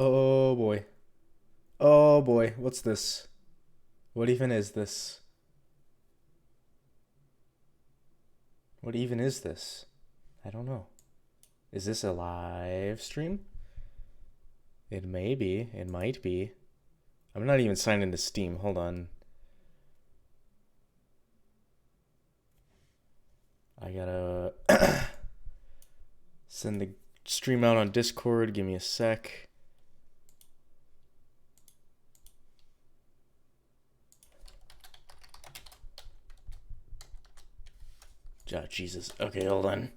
Oh boy. Oh boy. What's this? What even is this? What even is this? I don't know. Is this a live stream? It may be. It might be. I'm not even signed into Steam. Hold on. I gotta send the stream out on Discord. Give me a sec. Oh, Jesus. Okay, hold on.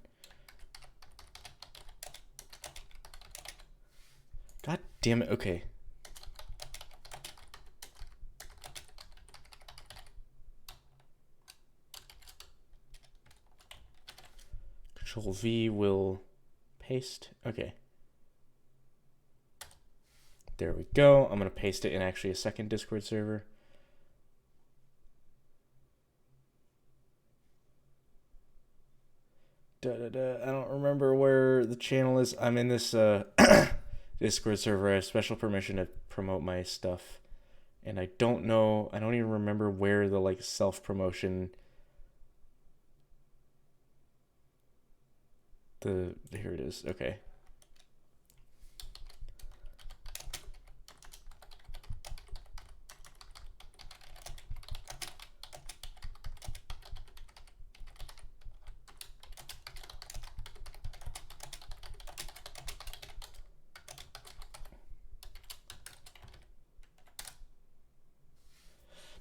God damn it. Okay. Control V will paste. Okay. There we go. I'm going to paste it in actually a second Discord server. I don't remember where the channel is. I'm in this Discord server. I have special permission to promote my stuff. And I don't know, I don't even remember where the like self-promotion here it is. Okay.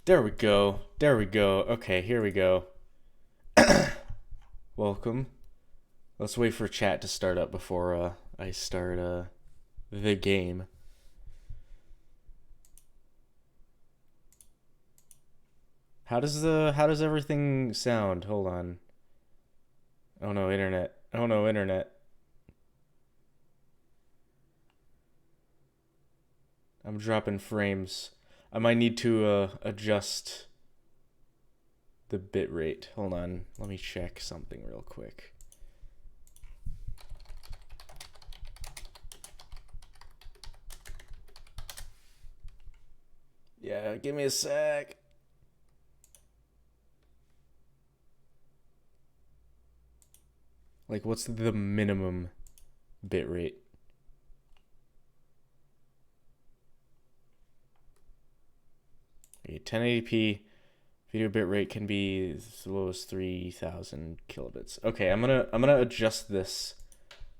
There we go. There we go. Okay, here we go. Welcome. Let's wait for chat to start up before I start the game. How does everything sound? Hold on. Oh no, internet. Oh no, internet. I'm dropping frames. I might need to adjust the bit rate. Hold on. Let me check something real quick. Yeah, give me a sec. Like, what's the minimum bit rate? Okay, 1080p video bit rate can be as low as 3000 kilobits. Okay, I'm gonna adjust this.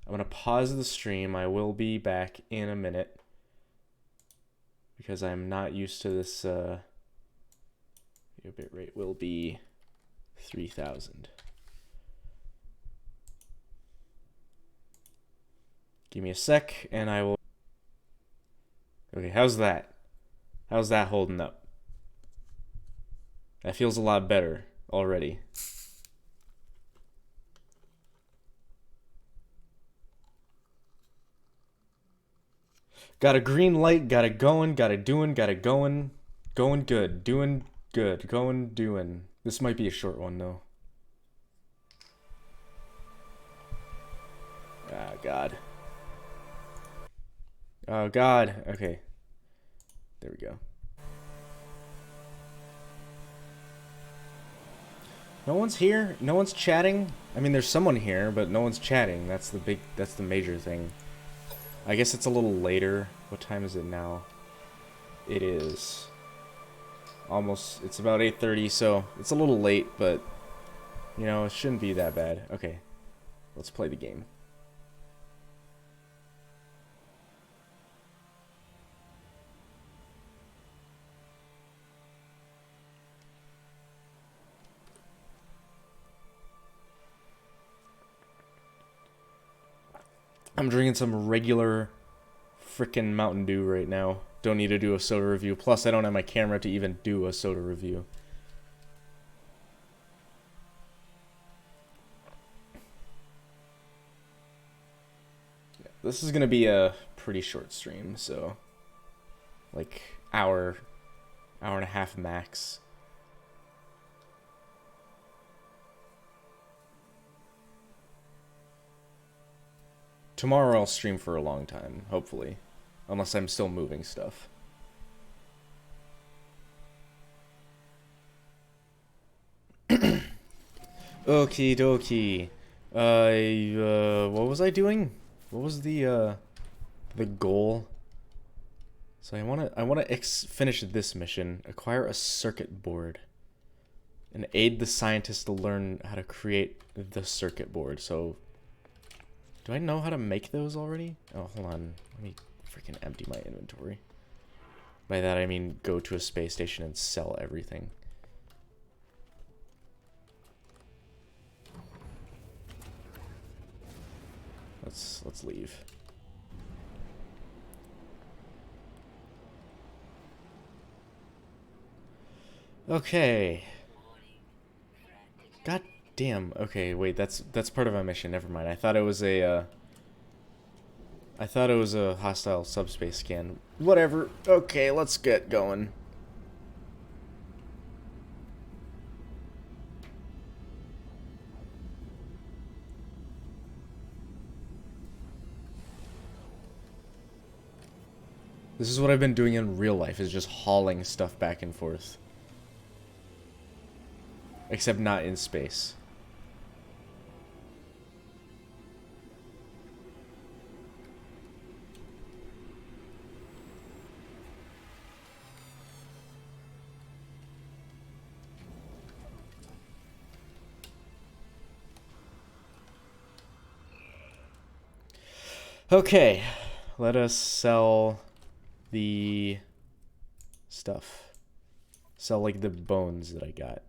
I'm gonna pause the stream. I will be back in a minute because I'm not used to this. Video bit rate will be 3000. Give me a sec, and I will. Okay, how's that? How's that holding up? That feels a lot better already. Got a green light, got it going, got it doing, got it going. Going good, doing good, going, doing. This might be a short one though. Ah, God. Oh, God. Okay. There we go. No one's here? No one's chatting? I mean, there's someone here, but no one's chatting. That's the major thing. I guess it's a little later. What time is it now? It is almost, it's about 8:30, so it's a little late, but, you know, it shouldn't be that bad. Okay, let's play the game. I'm drinking some regular frickin' Mountain Dew right now. Don't need to do a soda review. Plus, I don't have my camera to even do a soda review. Yeah, this is gonna be a pretty short stream, so like hour and a half max. Tomorrow I'll stream for a long time, hopefully. Unless I'm still moving stuff. Okie dokie. What was I doing? What was the goal? So I wanna finish this mission. Acquire a circuit board. And aid the scientists to learn how to create the circuit board. So, do I know how to make those already? Oh, hold on. Let me freaking empty my inventory. By that I mean go to a space station and sell everything. Let's leave. Okay. God damn. Okay, wait, that's part of my mission. Never mind. I thought it was a hostile subspace scan. Whatever. Okay, let's get going. This is what I've been doing in real life, is just hauling stuff back and forth. Except not in space. Okay, let us sell the stuff. Sell like the bones that I got.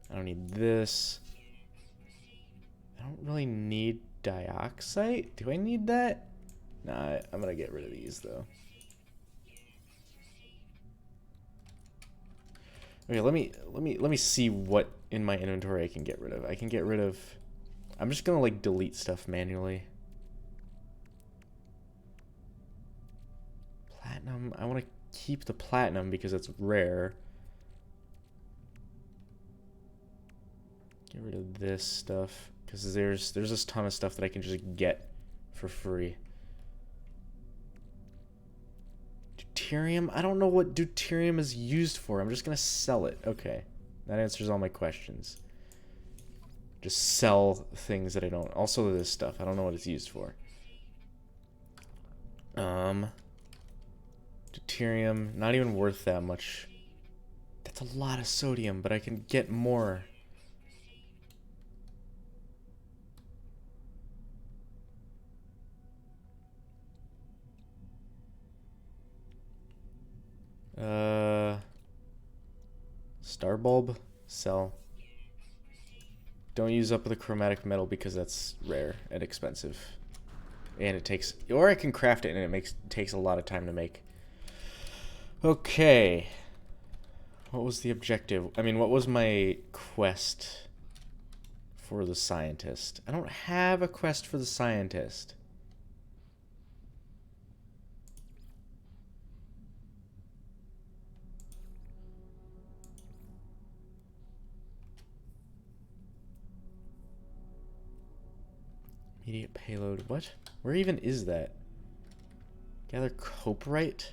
I don't need this. I don't really need dioxide. Do I need that? Nah, I'm gonna get rid of these though. Okay, let me see what in my inventory I can get rid of. I can get rid of. I'm just gonna like delete stuff manually. Platinum. I want to keep the platinum because it's rare. Get rid of this stuff because there's this ton of stuff that I can just get for free. Deuterium? I don't know what deuterium is used for. I'm just gonna sell it. Okay, that answers all my questions. Just sell things that I don't. Also this stuff. I don't know what it's used for. Deuterium, not even worth that much. That's a lot of sodium, but I can get more. Star bulb, sell. Don't use up the chromatic metal because that's rare and expensive. And it takes, or I can craft it and it takes a lot of time to make. Okay. What was the objective? I mean, what was my quest for the scientist? I don't have a quest for the scientist. Immediate payload. What? Where even is that? Gather coprite?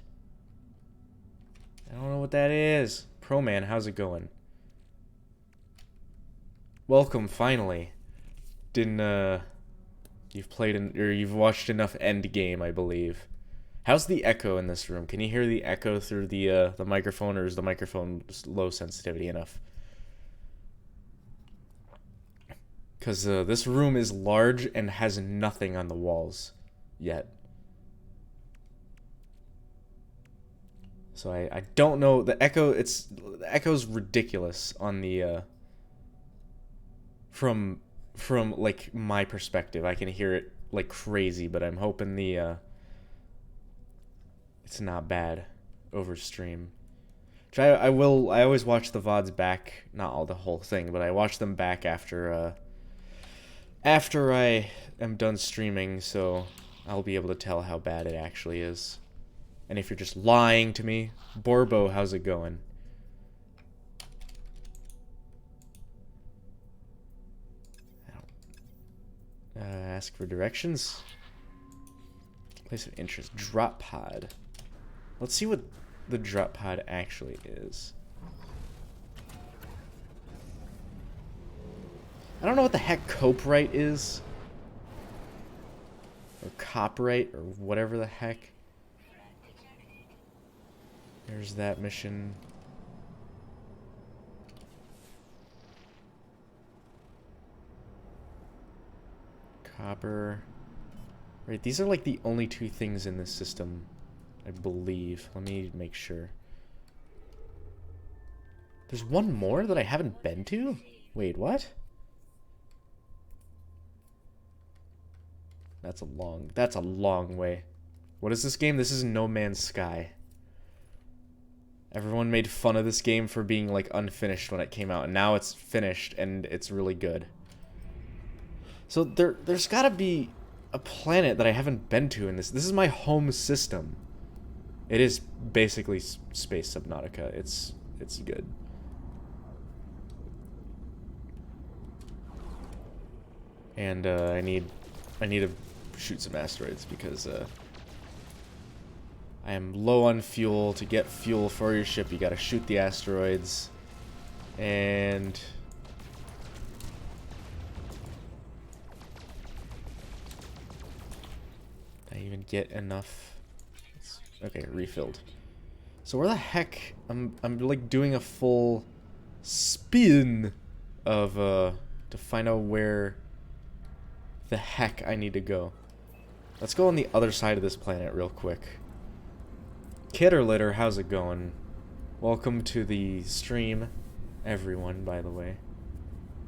I don't know what that is. Pro man, how's it going? Welcome, finally. You've played or you've watched enough Endgame, I believe. How's the echo in this room? Can you hear the echo through the microphone, or is the microphone low sensitivity enough? Because this room is large and has nothing on the walls yet. So I don't know. The echo's ridiculous on the from like my perspective. I can hear it like crazy, but I'm hoping it's not bad over stream. Which I always watch the VODs back, not all the whole thing, but I watch them back after I am done streaming, so I'll be able to tell how bad it actually is. And if you're just lying to me, Borbo, how's it going? Ask for directions. Place of interest. Drop pod. Let's see what the drop pod actually is. I don't know what the heck copyright is. Or copyright, or whatever the heck. There's that mission. Copper. Right, these are like the only two things in this system, I believe. Let me make sure. There's one more that I haven't been to? Wait, what? That's a long way. What is this game? This is No Man's Sky. Everyone made fun of this game for being like unfinished when it came out, and now it's finished and it's really good. So there's gotta be a planet that I haven't been to in this. This is my home system. It is basically Space Subnautica. It's good. And I need to shoot some asteroids because I am low on fuel. To get fuel for your ship, you gotta shoot the asteroids. And did I even get enough? Okay, refilled. So where the heck I'm like doing a full spin of to find out where the heck I need to go. Let's go on the other side of this planet real quick. Kid or Litter, how's it going? Welcome to the stream, everyone, by the way.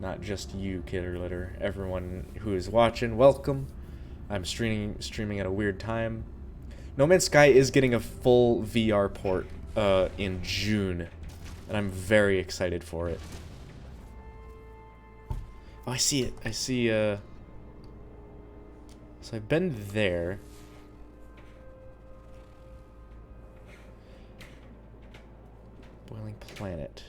Not just you, Kid or Litter. Everyone who is watching, welcome. I'm streaming at a weird time. No Man's Sky is getting a full VR port in June, and I'm very excited for it. Oh, I see it. I see, so I've been there. Boiling planet.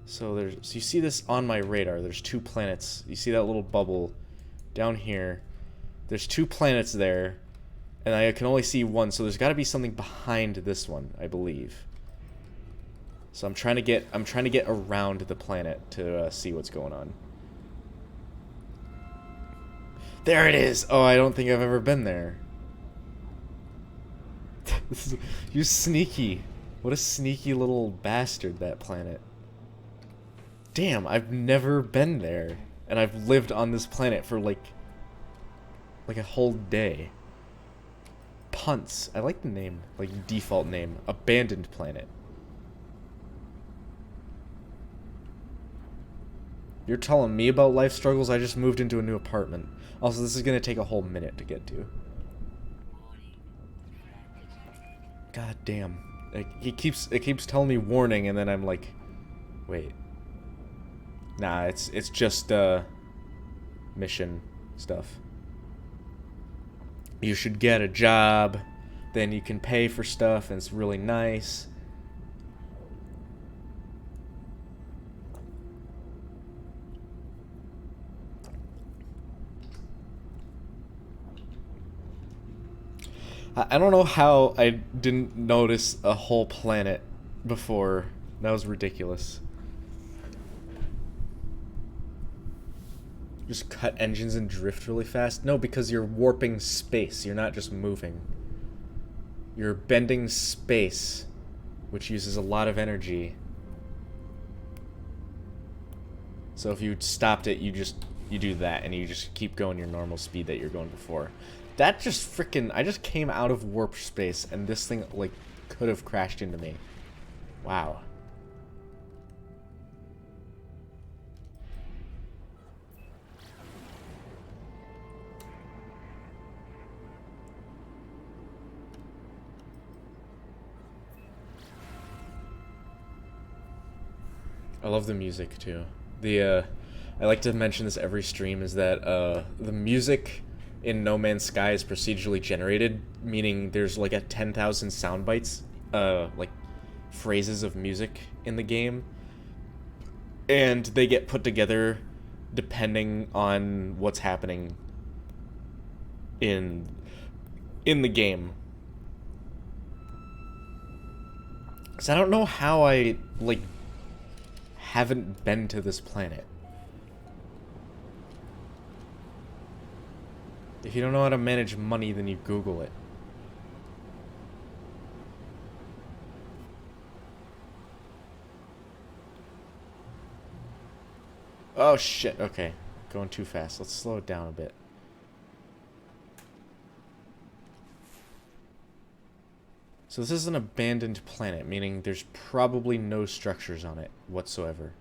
So you see this on my radar. There's two planets. You see that little bubble down here. There's two planets there, and I can only see one. So there's got to be something behind this one, I believe. So I'm trying to get around the planet to see what's going on. There it is. Oh, I don't think I've ever been there. You sneaky. What a sneaky little bastard, that planet. Damn, I've never been there. And I've lived on this planet for like a whole day. Punts. I like the name, like default name. Abandoned planet. You're telling me about life struggles? I just moved into a new apartment. Also, this is gonna take a whole minute to get to. God damn. Like, it keeps telling me warning, and then I'm like, wait. Nah, it's just mission stuff. You should get a job, then you can pay for stuff, and it's really nice. I don't know how I didn't notice a whole planet before. That was ridiculous. Just cut engines and drift really fast? No, because you're warping space. You're not just moving. You're bending space, which uses a lot of energy. So if you stopped it, you do that, and you just keep going your normal speed that you're going before. That just freaking... I just came out of warp space, and this thing, like, could have crashed into me. Wow. I love the music, too. I like to mention this every stream, is that, the music in No Man's Sky is procedurally generated, meaning there's like a 10,000 sound bites, like phrases of music in the game, and they get put together depending on what's happening in the game. So I don't know how I, like, haven't been to this planet. If you don't know how to manage money, then you Google it. Oh shit, okay. Going too fast. Let's slow it down a bit. So this is an abandoned planet, meaning there's probably no structures on it whatsoever.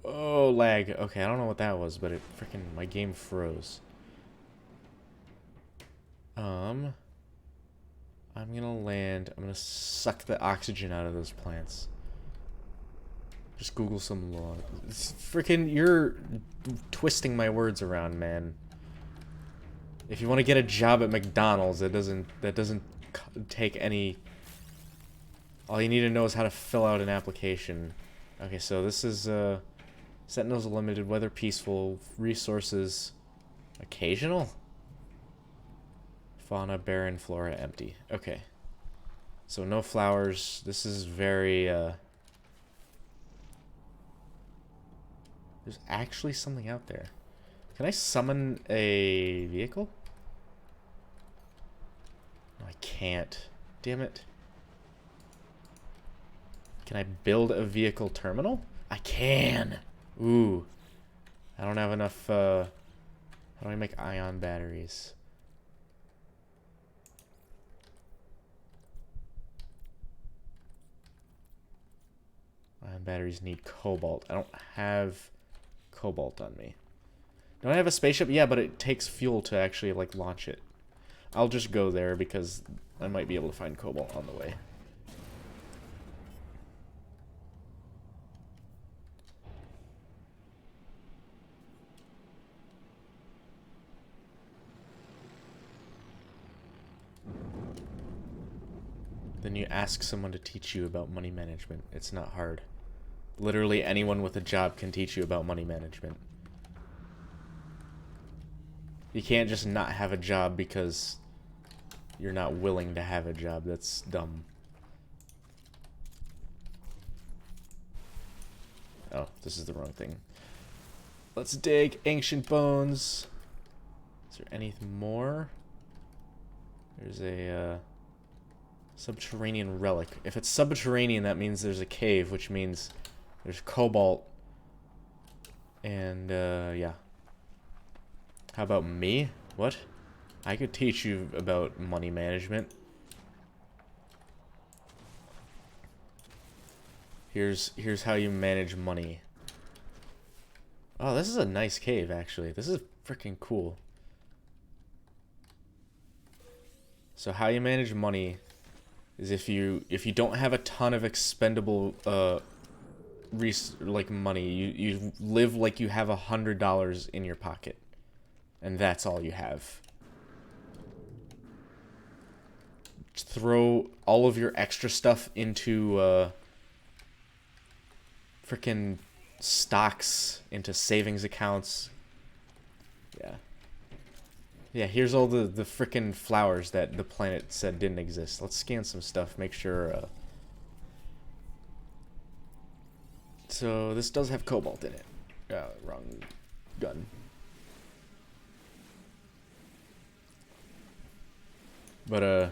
Oh, lag. Okay, I don't know what that was, but it freaking, my game froze. I'm gonna land. I'm gonna suck the oxygen out of those plants. Just Google some law. Freaking, you're twisting my words around, man. If you want to get a job at McDonald's, that doesn't take any. All you need to know is how to fill out an application. Okay, so this is Sentinels limited, weather peaceful, resources occasional. Fauna barren, flora empty. Okay. So no flowers. This is very There's actually something out there. Can I summon a vehicle? No, I can't. Damn it. Can I build a vehicle terminal? I can! Ooh. I don't have enough, how do I make ion batteries? Ion batteries need cobalt. I don't have cobalt on me. Don't I have a spaceship? Yeah, but it takes fuel to actually, like, launch it. I'll just go there because I might be able to find cobalt on the way. Then you ask someone to teach you about money management. It's not hard. Literally anyone with a job can teach you about money management. You can't just not have a job because you're not willing to have a job. That's dumb. Oh, this is the wrong thing. Let's dig ancient bones. Is there anything more? There's a subterranean relic. If it's subterranean, that means there's a cave, which means there's cobalt. And, yeah. How about me? What? I could teach you about money management. Here's how you manage money. Oh, this is a nice cave, actually. This is freaking cool. So how you manage money is if you don't have a ton of expendable like money, you live like you have $100 in your pocket, and that's all you have. Throw all of your extra stuff into freaking stocks, into savings accounts. Yeah. Yeah, here's all the frickin' flowers that the planet said didn't exist. Let's scan some stuff, make sure, So, this does have cobalt in it. Wrong gun. But,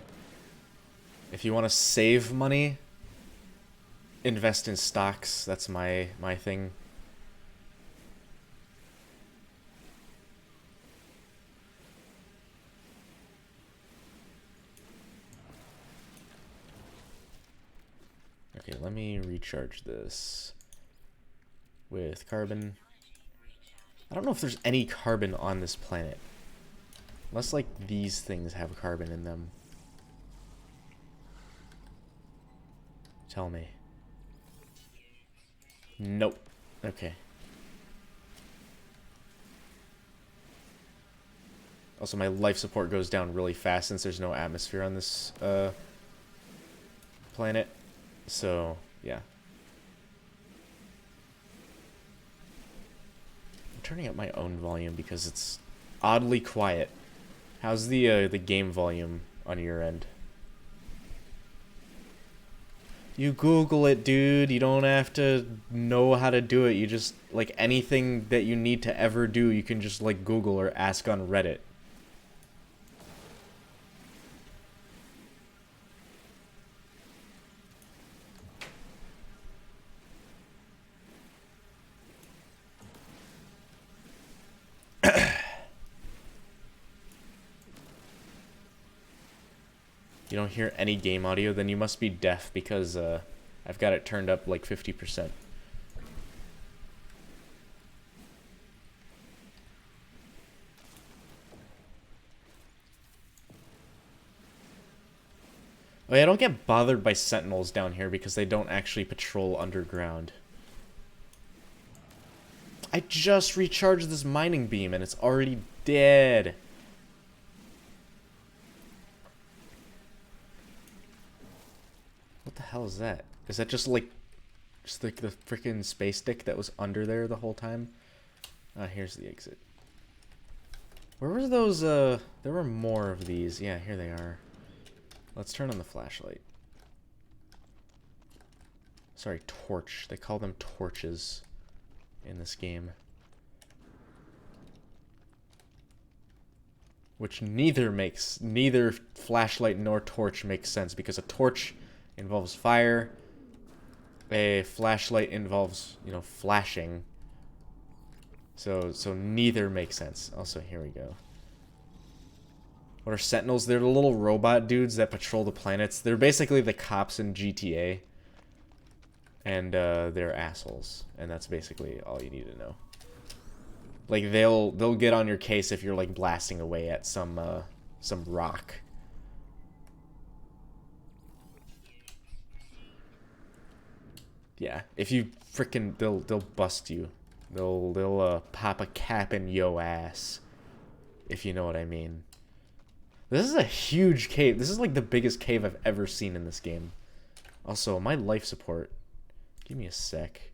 if you want to save money, invest in stocks. That's my thing. Okay, let me recharge this with carbon. I don't know if there's any carbon on this planet. Unless, like, these things have carbon in them. Tell me. Nope. Okay. Also, my life support goes down really fast since there's no atmosphere on this planet. So, yeah. turning up my own volume because it's oddly quiet. How's the game volume on your end? You Google it, dude. You don't have to know how to do it. You just, like, anything that you need to ever do, you can just, like, Google or ask on Reddit. You don't hear any game audio, then you must be deaf because I've got it turned up like 50%. Oh yeah, don't get bothered by sentinels down here because they don't actually patrol underground. I just recharged this mining beam and it's already dead. What the hell is that? Is that just like the freaking space stick that was under there the whole time? Here's the exit. Where were those, there were more of these. Yeah, here they are. Let's turn on the flashlight. Sorry, torch. They call them torches in this game. Which neither flashlight nor torch makes sense because a torch involves fire. A flashlight involves, you know, flashing. So neither makes sense. Also, here we go. What are sentinels? They're the little robot dudes that patrol the planets. They're basically the cops in GTA. And they're assholes. And that's basically all you need to know. Like they'll get on your case if you're like blasting away at some rock. Yeah, if you frickin' they'll bust you. They'll pop a cap in yo ass. If you know what I mean. This is a huge cave. This is like the biggest cave I've ever seen in this game. Also, my life support. Give me a sec.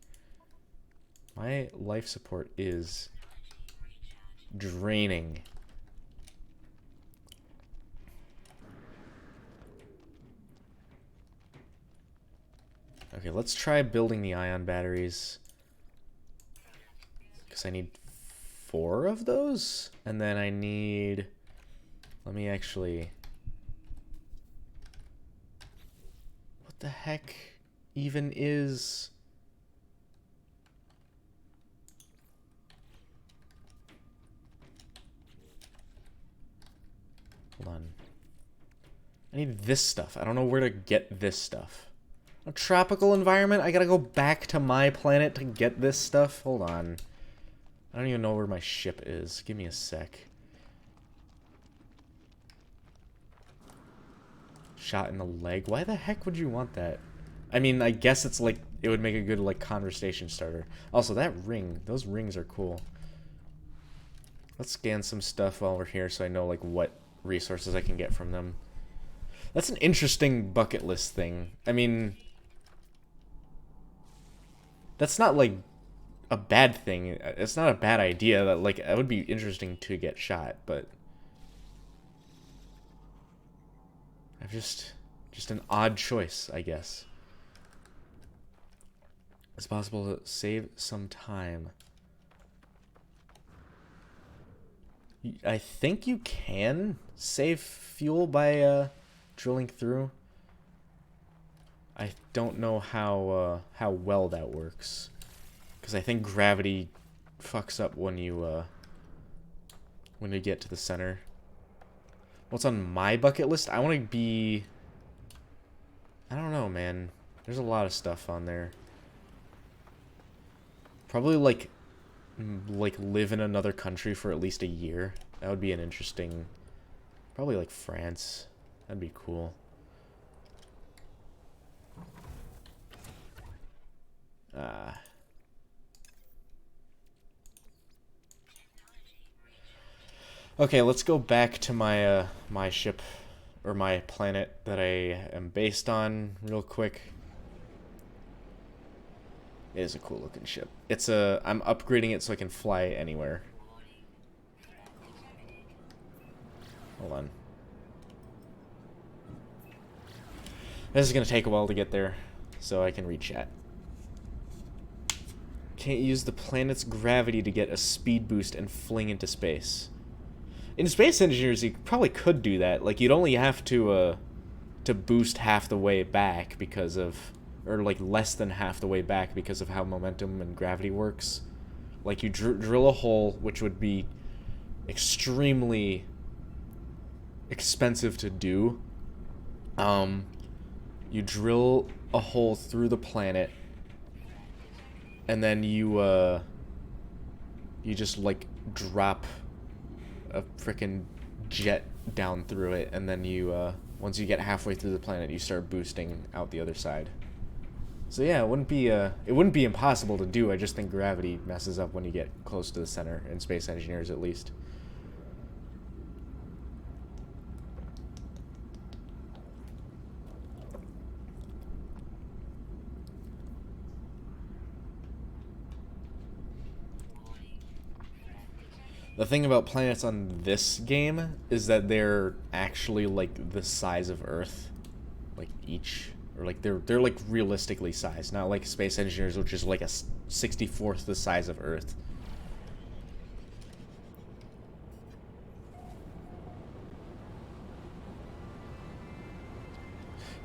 My life support is draining. Okay, let's try building the ion batteries. Because I need 4 of those. And then I need... Let me actually... What the heck even is... Hold on. I need this stuff. I don't know where to get this stuff. A tropical environment? I gotta go back to my planet to get this stuff? Hold on. I don't even know where my ship is. Give me a sec. Shot in the leg? Why the heck would you want that? I mean, I guess it's like, it would make a good, like, conversation starter. Also, that ring. Those rings are cool. Let's scan some stuff while we're here so I know, like, what resources I can get from them. That's an interesting bucket list thing. I mean... That's not, like, a bad thing. It's not a bad idea. That, like, it would be interesting to get shot, but... I've just an odd choice, I guess. It's possible to save some time. I think you can save fuel by drilling through. I don't know how well that works, because I think gravity fucks up when you get to the center. What's on my bucket list? I want to be... I don't know, man. There's a lot of stuff on there. Probably, like live in another country for at least a year. That would be an interesting... Probably, like, France. That'd be cool. Okay, let's go back to my my ship, or my planet that I am based on real quick. It is a cool looking ship. It's a... I'm upgrading it so I can fly anywhere. Hold on. This is going to take a while to get there, so I can read chat. Can't use the planet's gravity to get a speed boost and fling into space. In Space Engineers, you probably could do that. Like, you'd only have to boost half the way back because of... Or, like, less than half the way back because of how momentum and gravity works. Like, you drill a hole, which would be extremely expensive to do. You drill a hole through the planet, and then you just, like, drop a frickin' jet down through it, and then you, once you get halfway through the planet, you start boosting out the other side. So yeah, it wouldn't be impossible to do. I just think gravity messes up when you get close to the center, in Space Engineers at least. The thing about planets on this game is that they're actually, like, the size of Earth. Like, each. Or, like, they're like, realistically sized. Not like Space Engineers, which is, like, a 64th the size of Earth.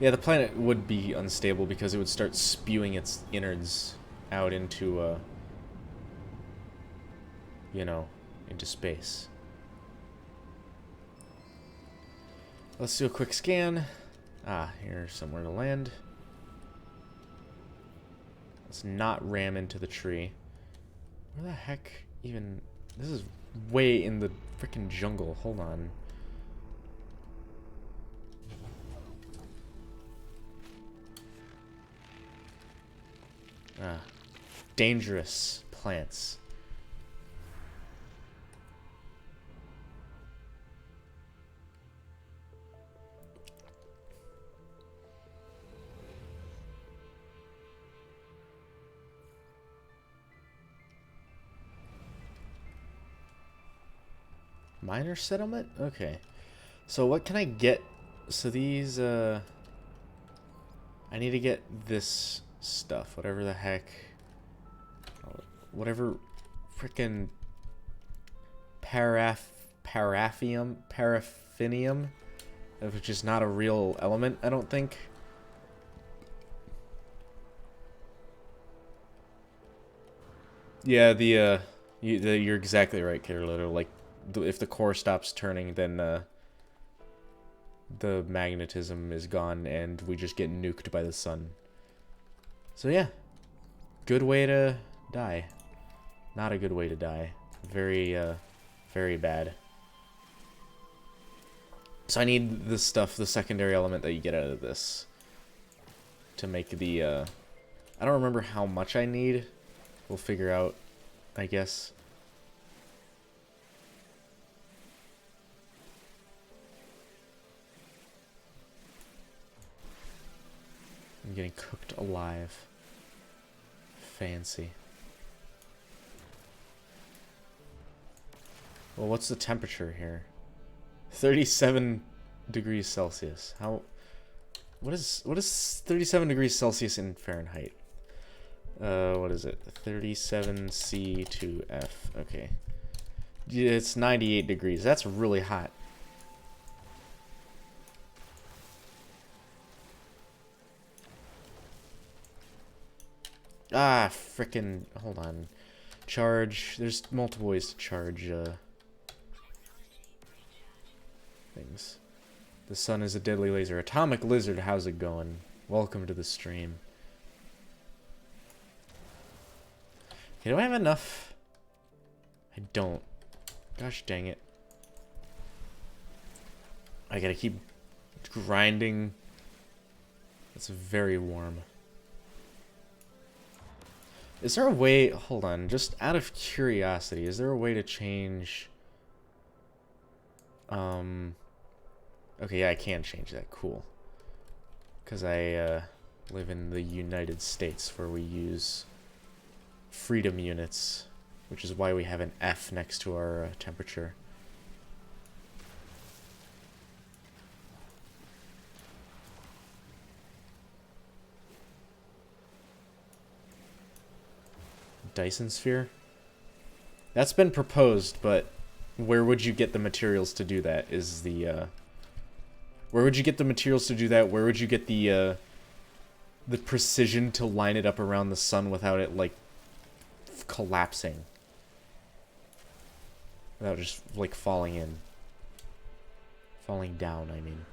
Yeah, the planet would be unstable because it would start spewing its innards out into, you know, into space. Let's do a quick scan. Ah, here's somewhere to land. Let's not ram into the tree. Where the heck even... This is way in the freaking jungle. Hold on. Ah, dangerous plants. Minor settlement? Okay. So what can I get? So these, I need to get this stuff. Whatever the heck. Whatever frickin' paraffinium, which is not a real element, I don't think. Yeah, you're exactly right, Carolito. Like, if the core stops turning, then the magnetism is gone and we just get nuked by the sun. So yeah, good way to die. Not a good way to die. Very, very bad. So I need the stuff, the secondary element that you get out of this to make the, I don't remember how much I need. We'll figure out, I guess. I'm getting cooked alive. Fancy. Well, what's the temperature here? 37 degrees Celsius. What is 37 degrees Celsius in Fahrenheit? What is it? 37 C to F. Okay. Yeah, it's 98 degrees. That's really hot. Ah, frickin'... Hold on. Charge. There's multiple ways to charge, things. The sun is a deadly laser. Atomic Lizard, how's it going? Welcome to the stream. Okay, do I have enough? I don't. Gosh dang it. I gotta keep grinding. It's very warm. Is there a way... Hold on, just out of curiosity, is there a way to change... Okay, yeah, I can change that. Cool. Because I live in the United States where we use freedom units, which is why we have an F next to our temperature. Dyson sphere? That's been proposed, but where would you get the materials to do that is the, where would you get the materials to do that? Where would you get the precision to line it up around the sun without it, like, collapsing? Without just, like, falling in. Falling down, I mean.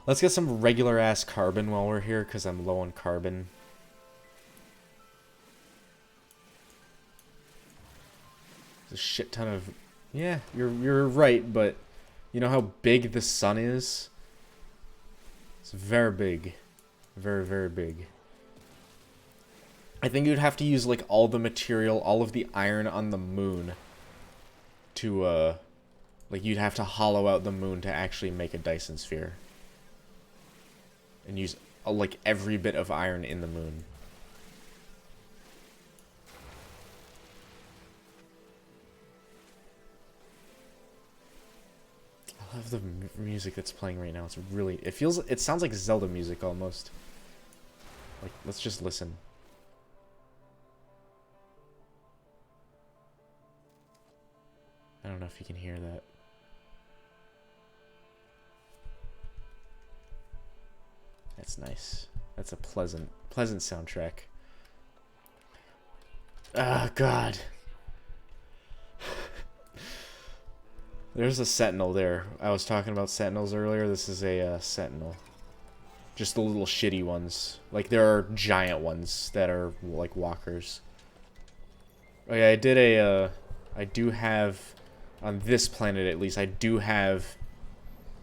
Let's get some regular-ass carbon while we're here, because I'm low on carbon. There's a shit ton of... Yeah, you're right, but you know how big the sun is? It's very big. Very, very big. I think you'd have to use, like, all the material, all of the iron on the moon to, like, you'd have to hollow out the moon to actually make a Dyson sphere. And use, like, every bit of iron in the moon. I love the music that's playing right now. It's really... It sounds like Zelda music, almost. Like, let's just listen. I don't know if you can hear that. That's nice. That's a pleasant soundtrack. Oh, God. There's a sentinel there. I was talking about sentinels earlier. This is a sentinel. Just the little shitty ones. Like, there are giant ones that are, like, walkers. Oh, yeah, I do have, on this planet at least, I do have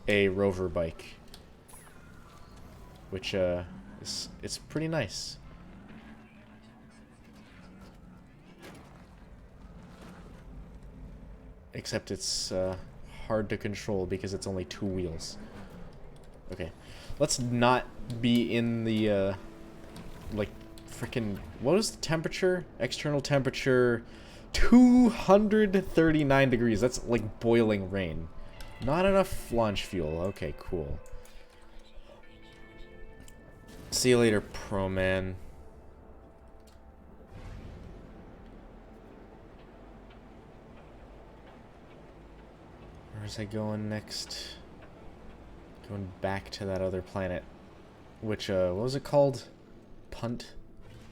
a rover bike. Which, it's pretty nice. Except it's hard to control because it's only 2 wheels. Okay. Let's not be in the, like, freaking... What is the temperature? External temperature... 239 degrees. That's, like, boiling rain. Not enough launch fuel. Okay, cool. See you later, Pro Man. Where's I going next? Going back to that other planet. Which, what was it called? Punt?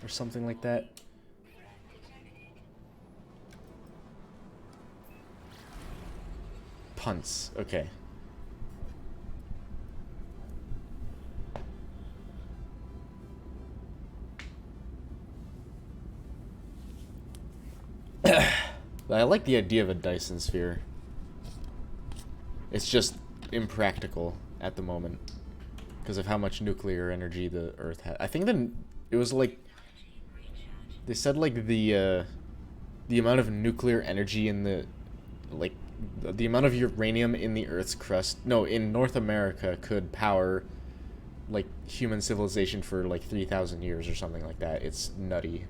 Or something like that? Punts. Okay. I like the idea of a Dyson sphere. It's just impractical at the moment because of how much nuclear energy the Earth has. I think it was like they said like the amount of nuclear energy in the the amount of uranium in the Earth's crust. No, in North America could power like human civilization for like 3,000 years or something like that. It's nutty.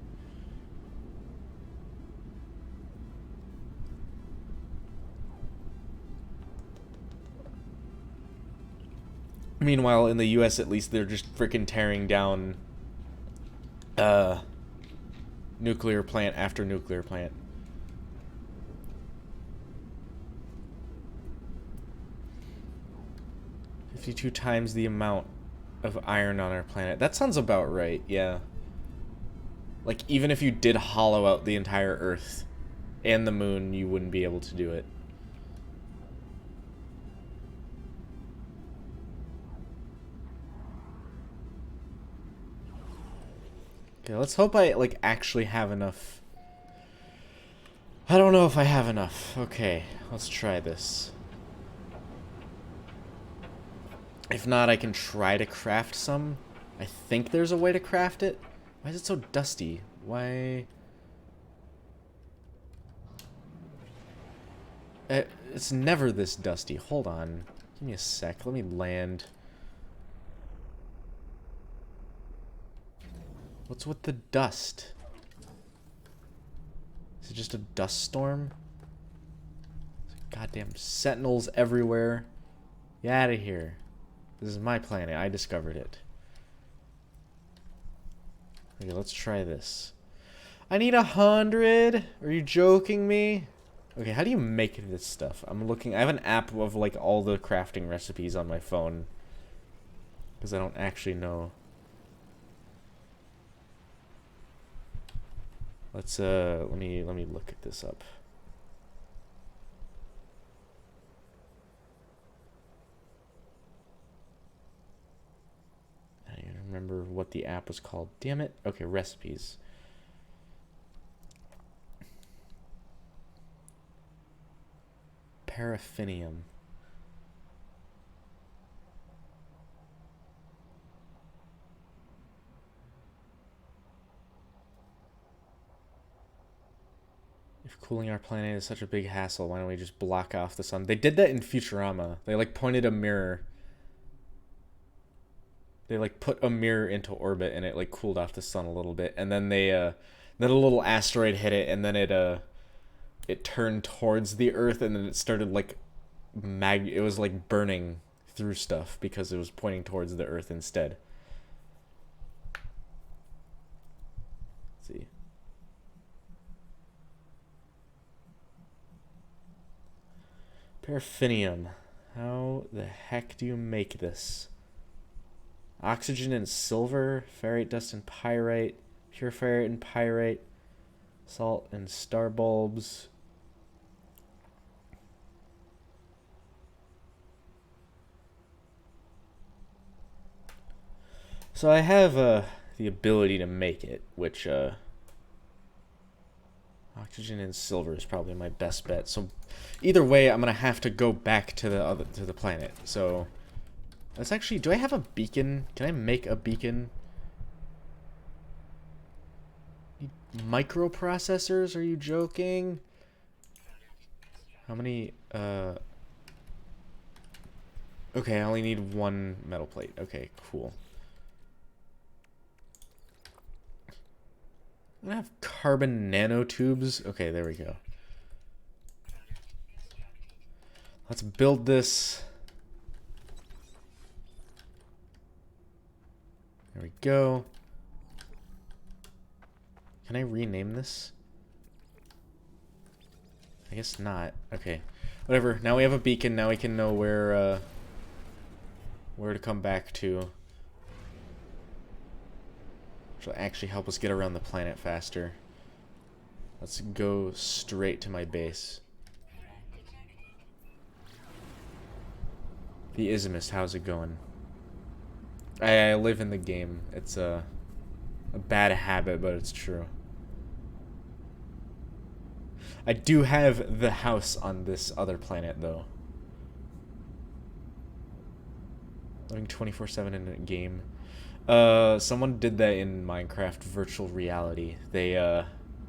Meanwhile, in the U.S. at least, they're just freaking tearing down nuclear plant after nuclear plant. "52 times the amount of iron on our planet." That sounds about right, yeah. Like, even if you did hollow out the entire Earth and the moon, you wouldn't be able to do it. Okay, let's hope I, like, actually have enough. I don't know if I have enough. Okay, let's try this. If not, I can try to craft some. I think there's a way to craft it. Why is it so dusty? Why... It's never this dusty. Hold on. Give me a sec. Let me land. What's with the dust? Is it just a dust storm? Goddamn sentinels everywhere. Get out of here. This is my planet. I discovered it. Okay, let's try this. I need 100. Are you joking me? Okay, how do you make this stuff? I'm looking. I have an app of like all the crafting recipes on my phone because I don't actually know. Let's let me look at this up. I don't even remember what the app was called. Damn it. Okay, recipes. Paraffinium. If cooling our planet is such a big hassle, why don't we just block off the sun? They did that in Futurama. They like pointed a mirror. They like put a mirror into orbit and it like cooled off the sun a little bit, and then then a little asteroid hit it, and then it turned towards the Earth, and then it started like it was like burning through stuff because it was pointing towards the Earth instead. Let's see. Paraffinium. How the heck do you make this? Oxygen and silver, ferrite dust and pyrite, pure ferrite and pyrite, salt and star bulbs. So I have the ability to make it, which oxygen and silver is probably my best bet. So either way, I'm gonna have to go back to the planet. So let's actually. Do I have a beacon? Can I make a beacon? Microprocessors? Are you joking? How many? Okay, I only need one metal plate. Okay, cool. I'm gonna have carbon nanotubes. Okay, there we go. Let's build this. There we go. Can I rename this? I guess not. Okay. Whatever. Now we have a beacon. Now we can know where to come back to. Which will actually help us get around the planet faster. Let's go straight to my base. The Isthmus, how's it going? I live in the game. It's a bad habit, but it's true. I do have the house on this other planet, though. Living 24/7 in a game. Someone did that in Minecraft virtual reality. They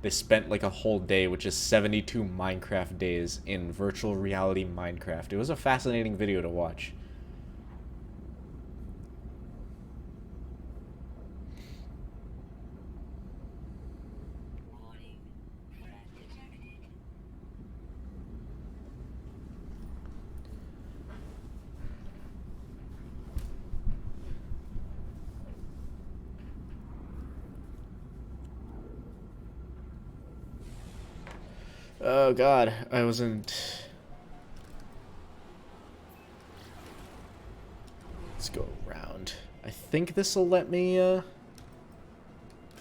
spent like a whole day, which is 72 Minecraft days in virtual reality Minecraft. It was a fascinating video to watch. Oh god, I wasn't... Let's go around. I think this will let me, if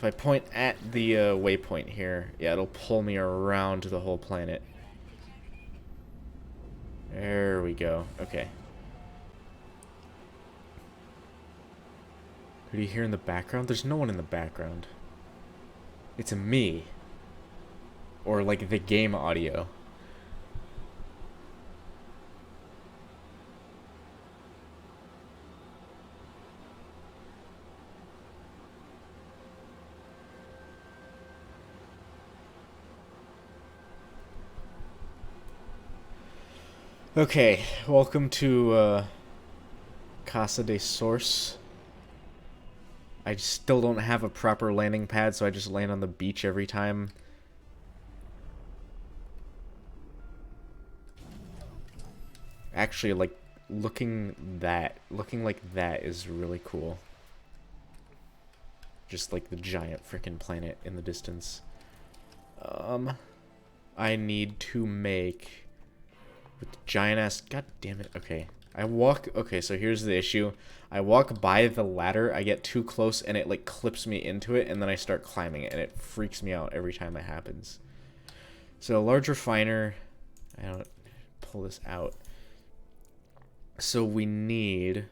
I point at the waypoint here, yeah, it'll pull me around the whole planet. There we go. Okay. Who do you hear in the background? There's no one in the background. It's me. Or like the game audio. Okay, welcome to Casa de Source. I still don't have a proper landing pad, so I just land on the beach every time. Actually, like, looking like that is really cool. Just like the giant freaking planet in the distance. I need to make with the giant ass. God damn it. Okay. Okay, so here's the issue. I walk by the ladder, I get too close, and it like clips me into it, and then I start climbing it, and it freaks me out every time that happens. So a large refiner. I don't pull this out. So we need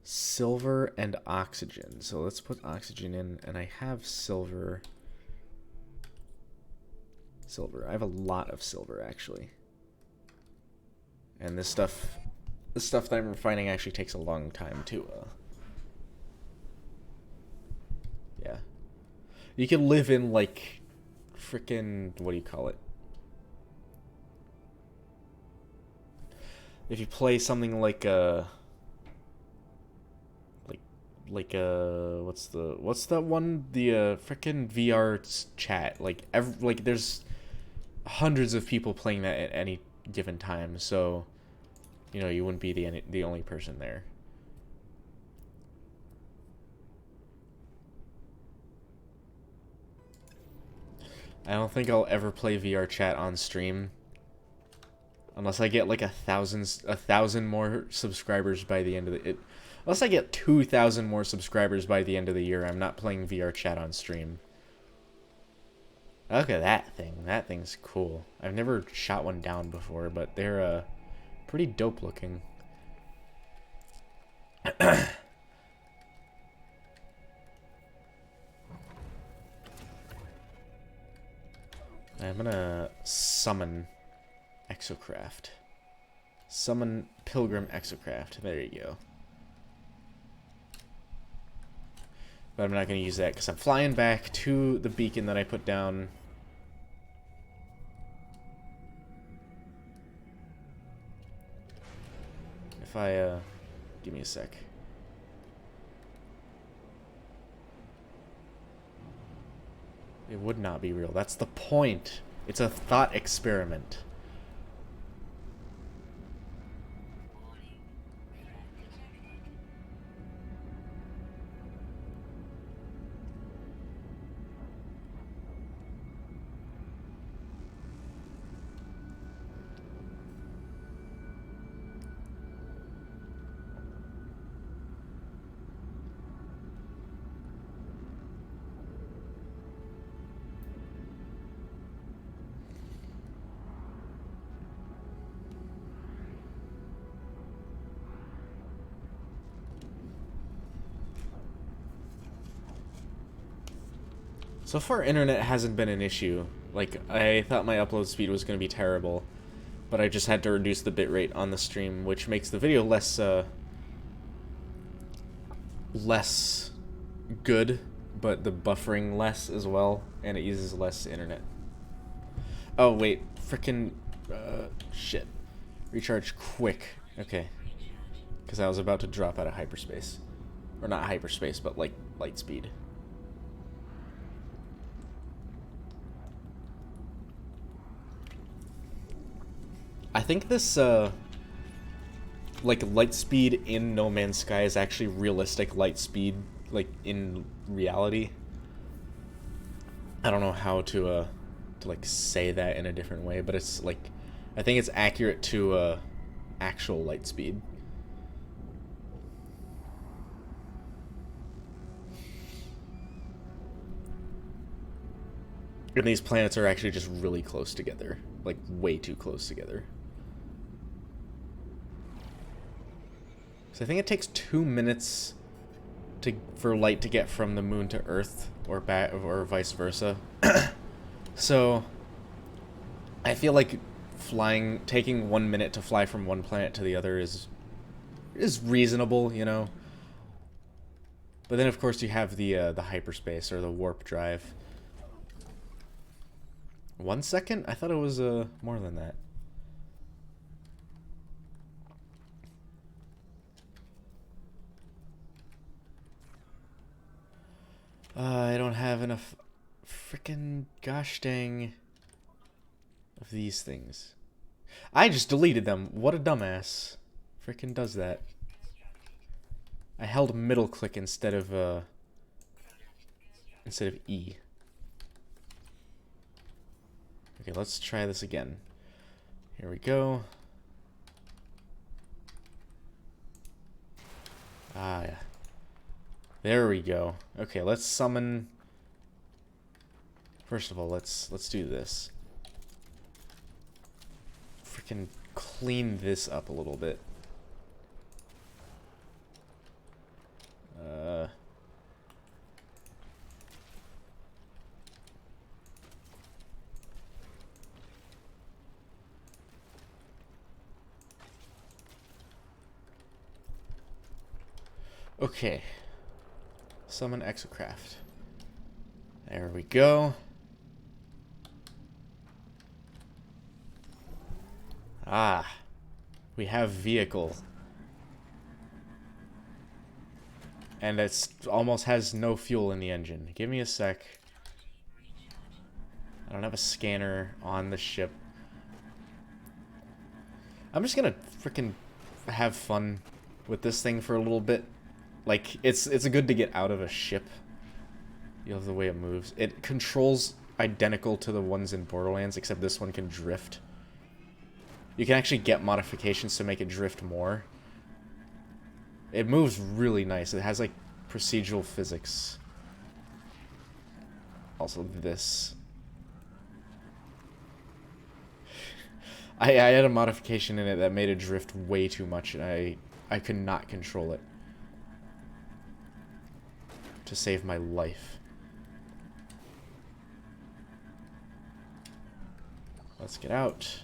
silver and oxygen. So let's put oxygen in, and I have silver. I have a lot of silver, actually. And this stuff that I'm refining actually takes a long time to, yeah. You can live in, like, frickin', what do you call it? If you play something like, what's that one? The, frickin' VR chat. Like, there's hundreds of people playing that at any given time, so you know you wouldn't be the only person there. I don't think I'll ever play VR chat on stream unless I get like a thousand more subscribers by the end of the unless I get 2,000 more subscribers by the end of the year. I'm not playing VR chat on stream. Look at that thing. That thing's cool. I've never shot one down before, but they're pretty dope looking. I'm gonna summon Exocraft. Summon Pilgrim Exocraft. There you go. But I'm not gonna use that because I'm flying back to the beacon that I put down. If I, give me a sec. It would not be real. That's the point. It's a thought experiment. So far, internet hasn't been an issue. Like, I thought my upload speed was going to be terrible, but I just had to reduce the bitrate on the stream, which makes the video less good, but the buffering less as well, and it uses less internet. Oh, wait. Frickin', shit. Recharge quick. Okay. Because I was about to drop out of hyperspace. Or not hyperspace, but, like, light speed. I think this, like, light speed in No Man's Sky is actually realistic light speed, like, in reality. I don't know how to like, say that in a different way, but it's, like, I think it's accurate to, actual light speed. And these planets are actually just really close together. Like, way too close together. So I think it takes 2 minutes for light to get from the moon to Earth, or vice versa. So I feel like taking 1 minute to fly from one planet to the other is reasonable, you know. But then of course you have the hyperspace or the warp drive. 1 second? I thought it was more than that. I don't have enough frickin' gosh dang of these things. I just deleted them. What a dumbass. Frickin' does that. I held middle click instead of E. Okay, let's try this again. Here we go. Ah, yeah. There we go. Okay, let's summon. First of all, let's do this. Freaking clean this up a little bit. Okay. Summon Exocraft. There we go. Ah. We have vehicle. And it's almost has no fuel in the engine. Give me a sec. I don't have a scanner on the ship. I'm just gonna freaking have fun with this thing for a little bit. Like, it's good to get out of a ship. You love the way it moves. It controls identical to the ones in Borderlands, except this one can drift. You can actually get modifications to make it drift more. It moves really nice. It has, like, procedural physics. Also, this. I had a modification in it that made it drift way too much, and I could not control it. To save my life. Let's get out.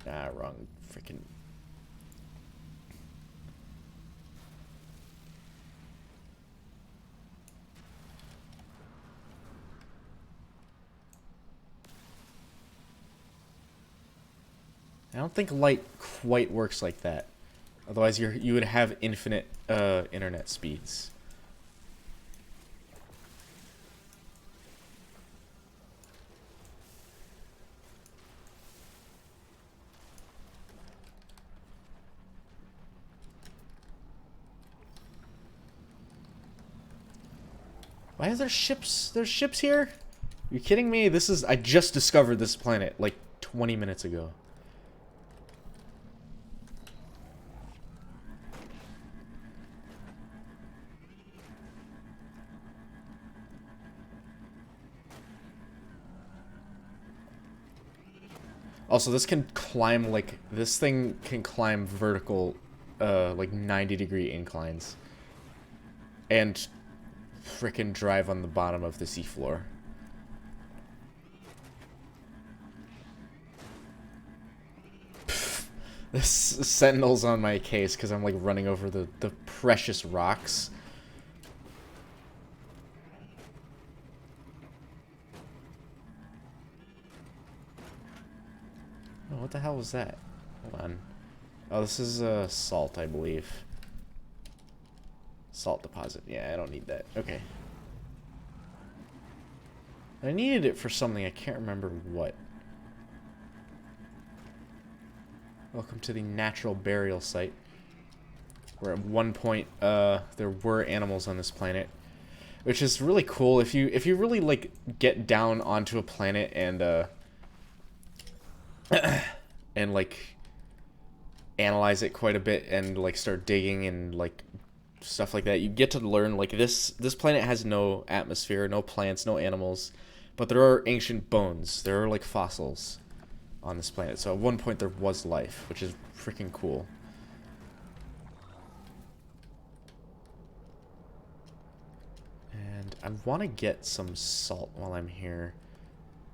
Ah, wrong freaking. I don't think light quite works like that. Otherwise, you would have infinite internet speeds. Why is there ships? There's ships here? Are you kidding me? I just discovered this planet like 20 minutes ago. Also, this can climb, like, this thing can climb vertical, like 90-degree inclines. And frickin' drive on the bottom of the seafloor. This Sentinel's on my case because I'm, like, running over the precious rocks. Oh, what the hell was that? Hold on. Oh, this is salt, I believe. Salt deposit. Yeah, I don't need that. Okay. I needed it for something. I can't remember what. Welcome to the natural burial site. Where at one point, there were animals on this planet. Which is really cool. If you really, like, get down onto a planet and, and, like, analyze it quite a bit and, like, start digging and, like, stuff like that, you get to learn, like, this planet has no atmosphere, no plants, no animals, but there are ancient bones. There are, like, fossils on this planet. So at one point there was life, which is freaking cool. And I want to get some salt while I'm here.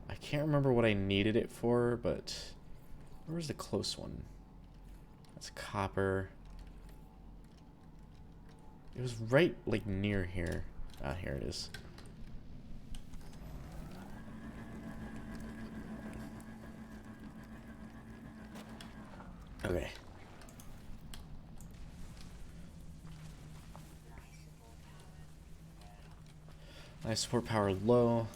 I can't remember what I needed it for, but where's the close one? That's copper. It was right, like, near here. Ah, here it is. Okay. Life support power low.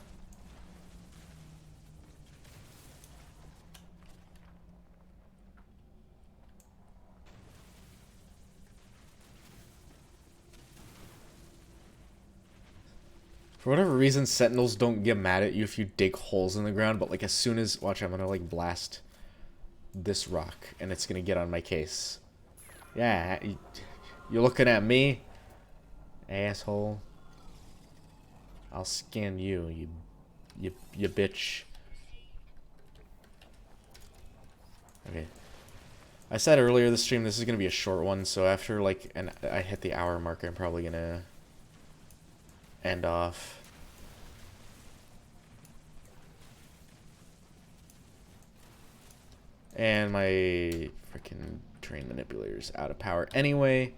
For whatever reason, sentinels don't get mad at you if you dig holes in the ground, but like as soon as... Watch, I'm gonna like blast this rock, and it's gonna get on my case. Yeah, you're looking at me? Asshole. I'll scan you, you bitch. Okay. I said earlier this stream this is gonna be a short one, so after like I hit the hour mark, I'm probably gonna end off. And my freaking terrain manipulator's out of power anyway.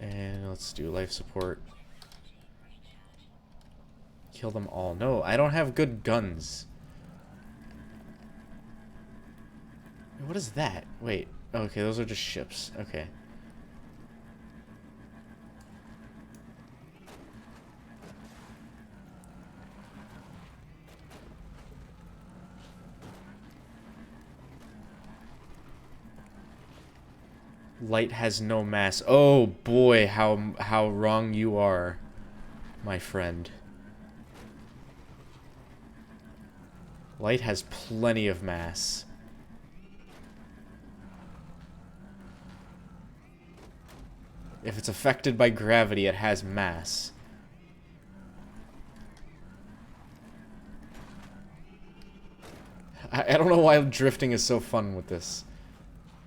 And let's do life support. Kill them all. No, I don't have good guns. What is that? Wait. Okay, those are just ships. Okay. Light has no mass. Oh boy, how wrong you are, my friend. Light has plenty of mass. If it's affected by gravity, it has mass. I don't know why drifting is so fun with this.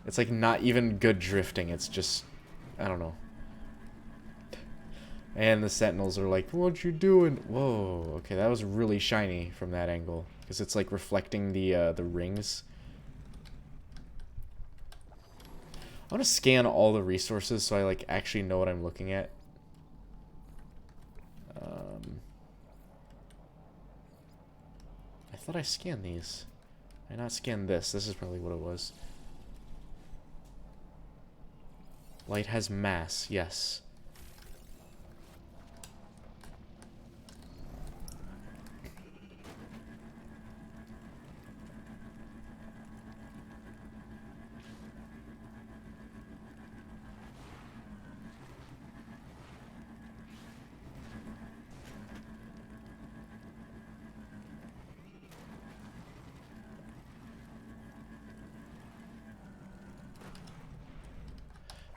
It's like not even good drifting, it's just... I don't know. And the sentinels are like, what you doing? Whoa, okay, that was really shiny from that angle. Because it's like reflecting the rings. I want to scan all the resources so I like actually know what I'm looking at. I thought I scanned these. I not scanned this. This is probably what it was. Light has mass, yes.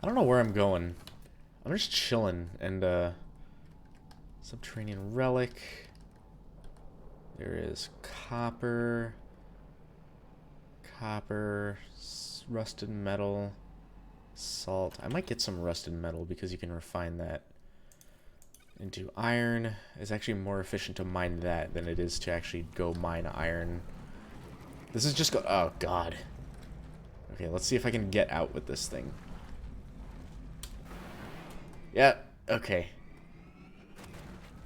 I don't know where I'm going. I'm just chilling, and subterranean relic. There is copper, rusted metal, salt. I might get some rusted metal because you can refine that into iron. It's actually more efficient to mine that than it is to actually go mine iron. This is just oh god. Okay, let's see if I can get out with this thing. Yeah, okay.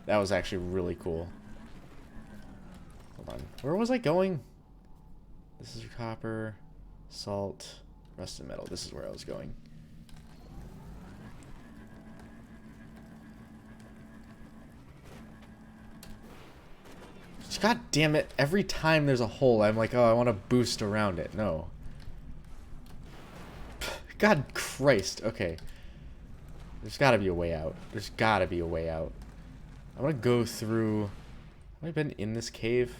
That was actually really cool. Hold on. Where was I going? This is copper, salt, rusted metal. This is where I was going. God damn it. Every time there's a hole, I'm like, oh, I want to boost around it. No. God Christ. Okay. There's gotta be a way out. There's gotta be a way out. I want to go through... Have I been in this cave?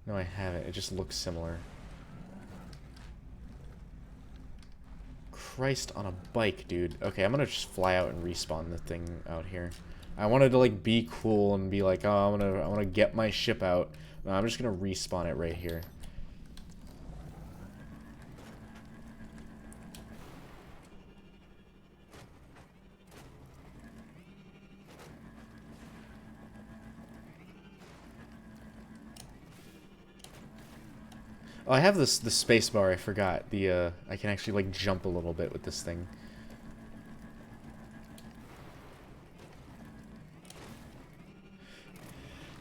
No, I haven't. It just looks similar. Christ on a bike, dude. Okay, I'm gonna just fly out and respawn the thing out here. I wanted to, like, be cool and be like, oh, I wanna get my ship out. No, I'm just gonna respawn it right here. Oh, I have the space bar, I forgot. I can actually, like, jump a little bit with this thing.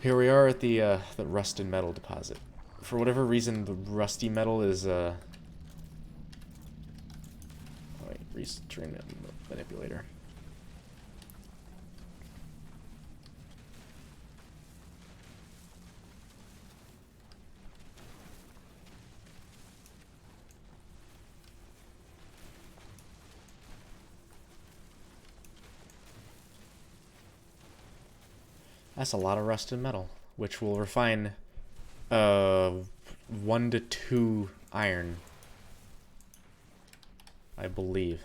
Here we are at the rusted metal deposit. For whatever reason, the rusty metal is oh wait, restream manipulator. That's a lot of rusted metal, which will refine 1 to 2 iron, I believe.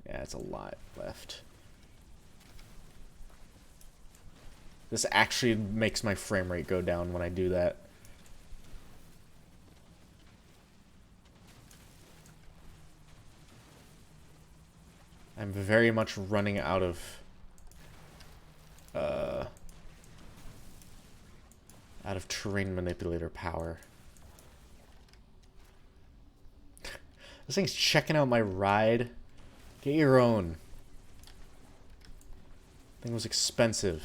Yeah, it's a lot left. This actually makes my frame rate go down when I do that. I'm very much running out of terrain manipulator power. This thing's checking out my ride. Get your own. Thing was expensive.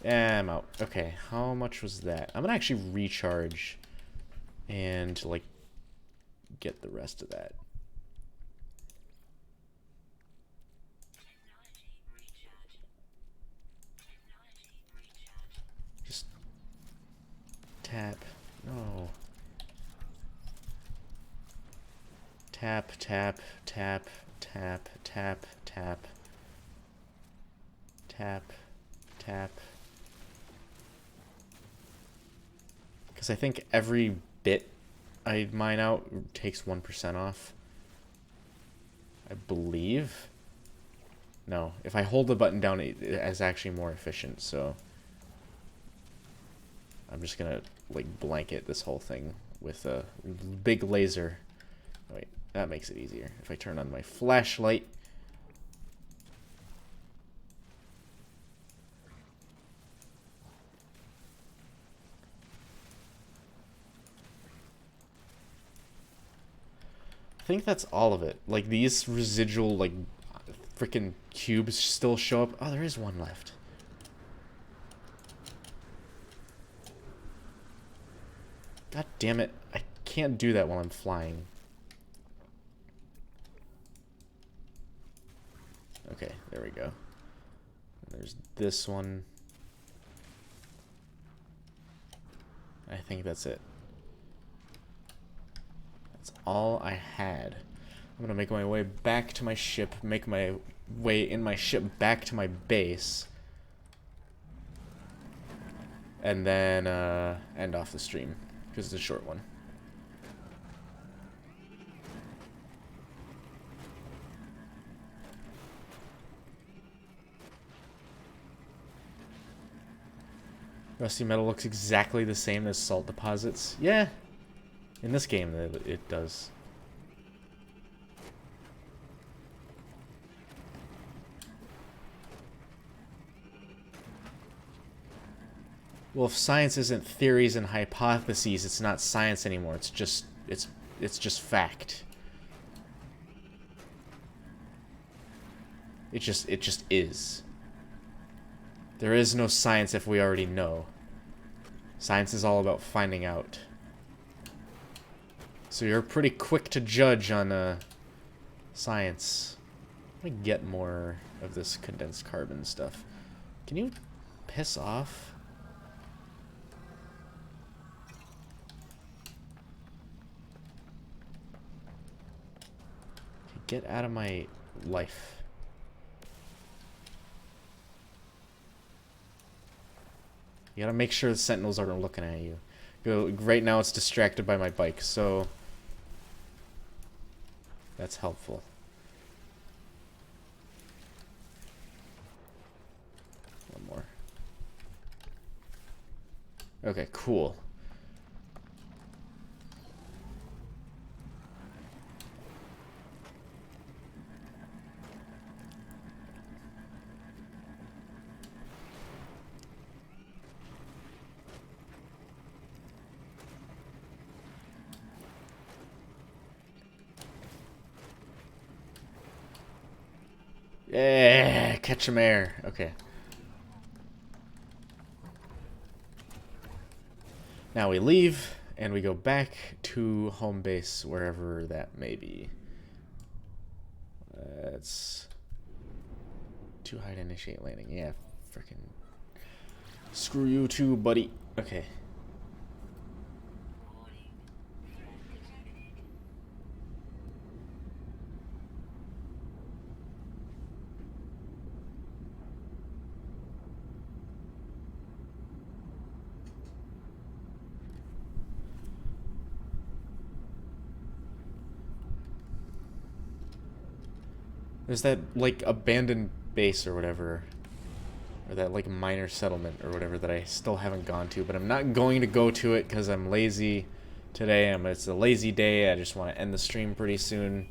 Yeah, I'm out. Okay, how much was that? I'm gonna actually recharge and like get the rest of that. Just tap. No. Tap, tap, tap, tap, tap, tap. Tap, tap. Because I think every bit I mine out takes 1% off. I believe. No, if I hold the button down, it's actually more efficient, so I'm just gonna like blanket this whole thing with a big laser. Wait, that makes it easier. If I turn on my flashlight. I think that's all of it. Like these residual like freaking cubes still show up. Oh, there is one left. God damn it. I can't do that while I'm flying. Okay, there we go. There's this one. I think that's it. That's all I had. I'm gonna make my way back to my ship, make my way in my ship back to my base, and then end off the stream, because it's a short one. Rusty metal looks exactly the same as salt deposits. Yeah, in this game it does. Well, if science isn't theories and hypotheses, it's not science anymore. It's just fact. It just is. There is no science if we already know. Science is all about finding out. So you're pretty quick to judge on science. Let me get more of this condensed carbon stuff. Can you piss off? Get out of my life. You gotta make sure the sentinels aren't looking at you. Right now it's distracted by my bike, so that's helpful. One more. Okay, cool. Yeah, catch 'em air. Okay. Now we leave, and we go back to home base, wherever that may be. It's too high to initiate landing. Yeah, freaking screw you too, buddy. Okay. There's that, like, abandoned base or whatever. Or that, like, minor settlement or whatever that I still haven't gone to. But I'm not going to go to it because I'm lazy today. It's a lazy day. I just want to end the stream pretty soon.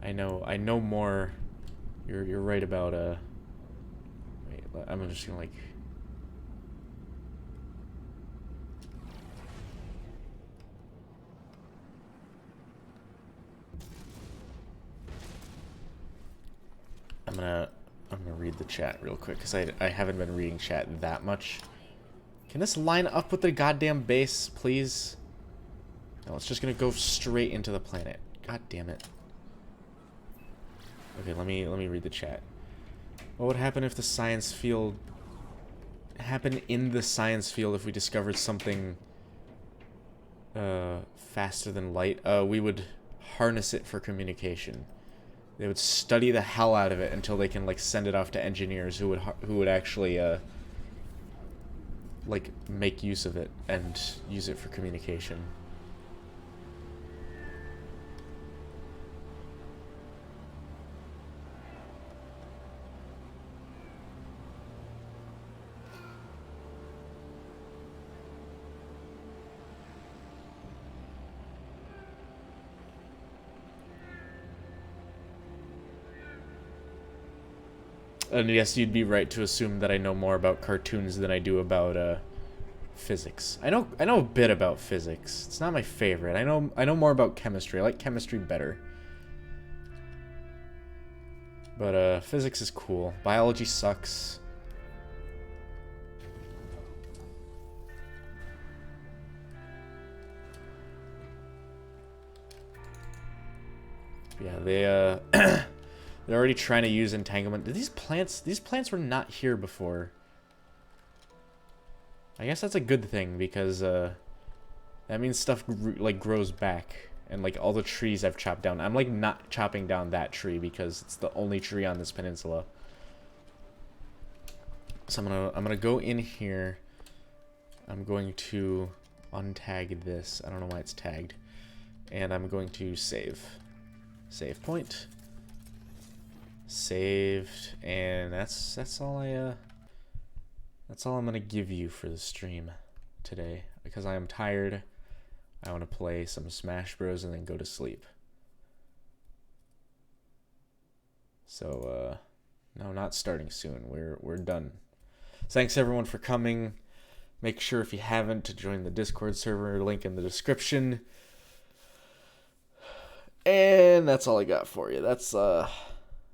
I know more. You're right about, wait, I'm just gonna, like... I'm gonna read the chat real quick because I haven't been reading chat that much. Can this line up with the goddamn base, please? No, it's just gonna go straight into the planet. God damn it. Okay, let me read the chat. What would happen if the science field happen in the science field if we discovered something faster than light? We would harness it for communication. They would study the hell out of it until they can, like, send it off to engineers who would actually like, make use of it and use it for communication. And yes, you'd be right to assume that I know more about cartoons than I do about physics. I know a bit about physics. It's not my favorite. I know more about chemistry. I like chemistry better. But physics is cool. Biology sucks. Yeah, they they're already trying to use entanglement. These plants were not here before. I guess that's a good thing because that means stuff grows back, and like all the trees I've chopped down. I'm like not chopping down that tree because it's the only tree on this peninsula. So I'm gonna go in here. I'm going to untag this. I don't know why it's tagged, and I'm going to save. Save point. Saved, and that's all I'm gonna give you for the stream today because I am tired. I want to play some Smash Bros and then go to sleep. So no, not starting soon. We're done. Thanks everyone for coming. Make sure if you haven't to join the Discord server, link in the description. And that's all I got for you. That's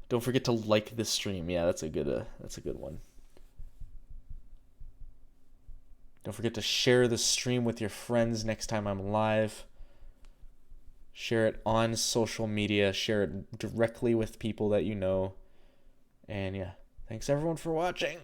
don't forget to like this stream. Yeah, that's a good one. Don't forget to share the stream with your friends next time I'm live. Share it on social media. Share it directly with people that you know. And yeah, thanks everyone for watching.